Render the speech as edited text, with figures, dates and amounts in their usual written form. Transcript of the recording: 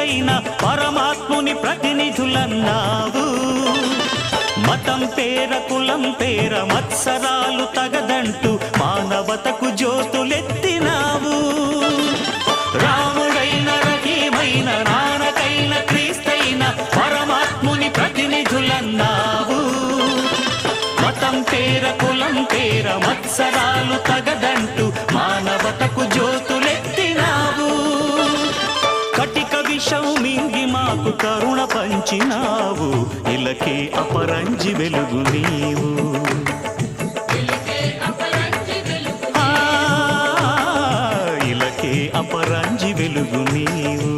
క్రీస్తైన పరమాత్ముని ప్రతినిధులన్నావు. మతం పేర కులం పేర మత్సరాలు తగదంటూ మానవతకు జ్యోతులెత్తినావు. రాముడైన రహీమైన నానకైన క్రీస్తైన పరమాత్ముని ప్రతినిధులన్నావు. మతం పేర కులం పేర మత్సరాలు తగదంటూ మానవతకు జ్యోతులెత్తినావు. కటిక విషం మింగి మాకు కరుణ పంచినావు. ఇలకే అపరంజి వెలుగు నీవు. ఇలకే అపరంజి వెలుగు నీవు.